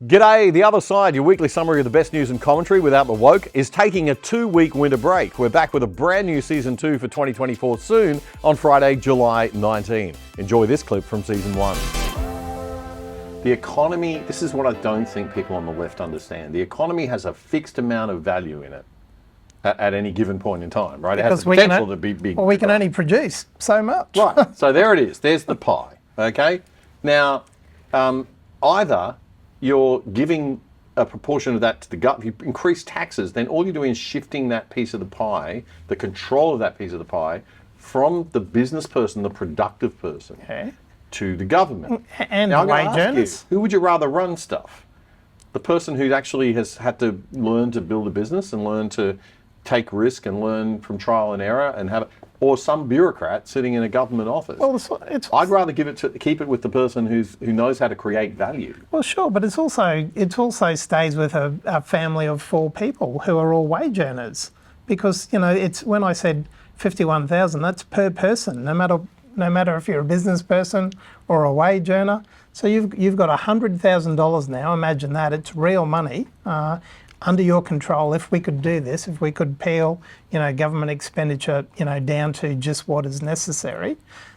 G'day, The Other Side, your weekly summary of the best news and commentary without the woke, is taking a 2-week winter break. We're back with a brand new Season 2 for 2024 soon on Friday, July 19. Enjoy this clip from Season 1. The economy, this is what I don't think people on the left understand. The economy has a fixed amount of value in it at any given point in time, right? Because it has the potential to be big. Well, we can only produce so much. Right, so there it is. There's the pie, okay? Now, either you're giving a proportion of that to the government. If you increase taxes, then all you're doing is shifting that piece of the pie, the control of that piece of the pie, from the business person, the productive person, to the government. And now, wage earners. Who would you rather run stuff? The person who actually has had to learn to build a business and learn to take risk and learn from trial and error and have, or some bureaucrat sitting in a government office. Well, I'd rather keep it with the person who knows how to create value. Well, sure, but it also stays with a family of 4 people who are all wage earners, because it's when I said 51,000, that's per person, no matter if you're a business person or a wage earner. So you've got $100,000 now. Imagine that, it's real money. Under your control, if we could do this, if we could peel, government expenditure, down to just what is necessary,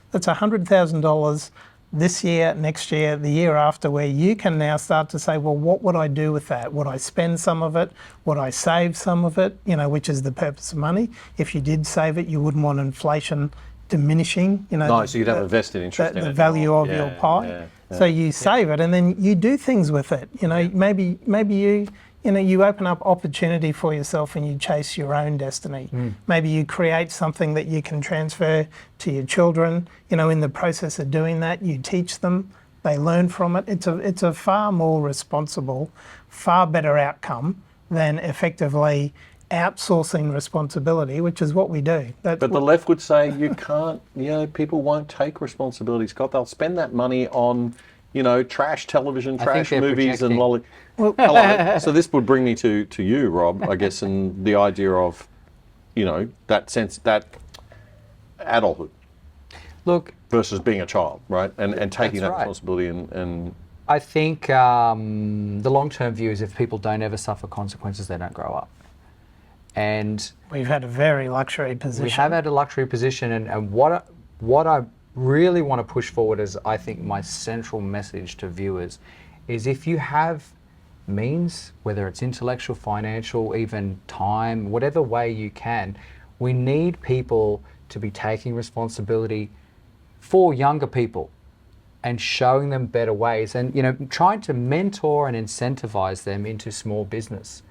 that's $100,000 this year, next year, the year after, where you can now start to say, well, what would I do with that? Would I spend some of it? Would I save some of it? Which is the purpose of money. If you did save it, you wouldn't want inflation diminishing, No, so you'd have a vested interest in the it. value of your pie. So you save it, and then you do things with it. Maybe you open up opportunity for yourself and you chase your own destiny. Maybe you create something that you can transfer to your children. In the process of doing that, you teach them, they learn from it. It's a far more responsible, far better outcome than effectively outsourcing responsibility, which is what we do. But the left would say you can't, people won't take responsibility, Scott. They'll spend that money on, trash television, trash movies and lolly. Well, hello. So this would bring me to you, Rob, I guess, and the idea of, that sense, that adulthood. Look, versus being a child, right? And taking that responsibility and I think the long-term view is if people don't ever suffer consequences, they don't grow up. And we've had a very luxury position. We have had a luxury position, and what I really want to push forward as I think my central message to viewers is, if you have means, whether it's intellectual, financial, even time, whatever way you can, we need people to be taking responsibility for younger people and showing them better ways, and trying to mentor and incentivize them into small business.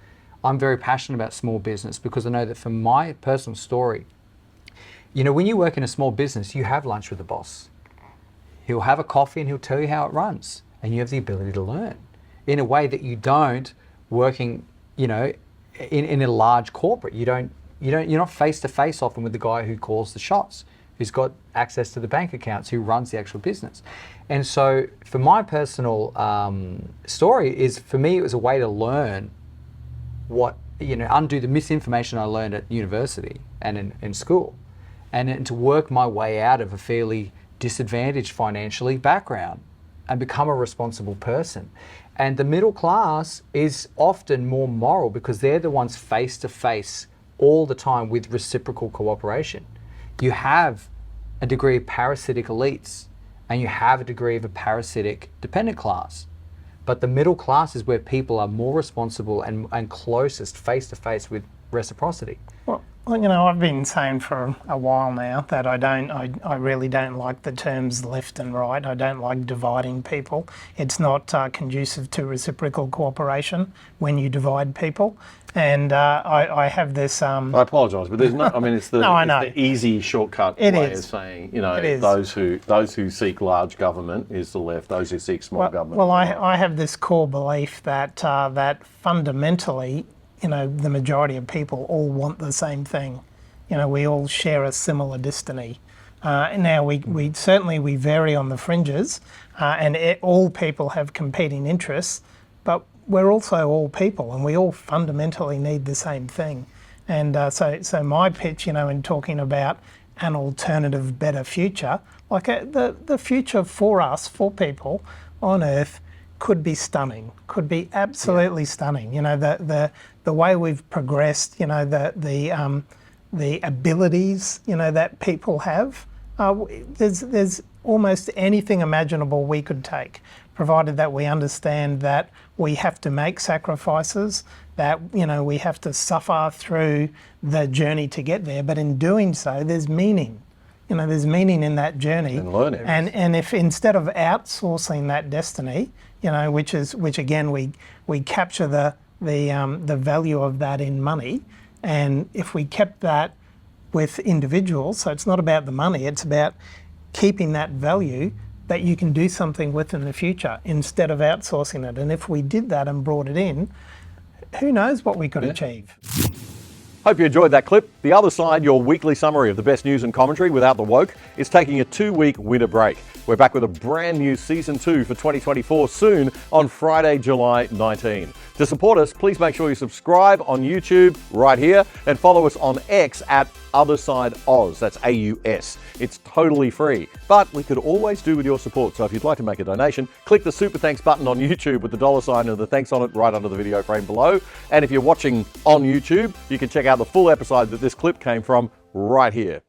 I'm very passionate about small business because I know that from my personal story, when you work in a small business, you have lunch with the boss. He'll have a coffee and he'll tell you how it runs, and you have the ability to learn in a way that you don't working, in a large corporate. You're not face to face often with the guy who calls the shots, who's got access to the bank accounts, who runs the actual business. And so for my personal story is, for me, it was a way to learn undo the misinformation I learned at university and in school, and to work my way out of a fairly disadvantaged financially background and become a responsible person. And the middle class is often more moral because they're the ones face to face all the time with reciprocal cooperation. You have a degree of parasitic elites and you have a degree of a parasitic dependent class. But the middle class is where people are more responsible and closest face to face with reciprocity. Well, I've been saying for a while now that I really don't like the terms left and right. I don't like dividing people. It's not conducive to reciprocal cooperation when you divide people. And I have this. I apologise, but there's no. I mean, it's the easy shortcut way of saying, those who seek large government is the left. Those who seek small government. Well, I have this core belief that that fundamentally, the majority of people all want the same thing. We all share a similar destiny. Now we certainly vary on the fringes, and all people have competing interests, but we're also all people, and we all fundamentally need the same thing. And so my pitch, in talking about an alternative, better future, like the future for us, for people on Earth, could be stunning, could be absolutely stunning. You know, the way we've progressed, you know, the abilities, you know, that people have. There's almost anything imaginable we could take, provided that we understand that we have to make sacrifices, that, you know, we have to suffer through the journey to get there. But in doing so, there's meaning. You know, there's meaning in that journey. And learning. And if instead of outsourcing that destiny, you know, which again we capture the value of that in money, and if we kept that with individuals, so it's not about the money, it's about keeping that value that you can do something with in the future instead of outsourcing it. And if we did that and brought it in, who knows what we could achieve. Hope you enjoyed that clip. The other side, your weekly summary of the best news and commentary without the woke, is taking a 2-week winter break. We're back with a brand new season 2 for 2024 soon on Friday, July 19. To support us, please make sure you subscribe on YouTube right here and follow us on X at OthersideOz. That's AUS. It's totally free, but we could always do with your support. So if you'd like to make a donation, click the super thanks button on YouTube with the $ and the thanks on it right under the video frame below. And if you're watching on YouTube, you can check out the full episode that this clip came from right here.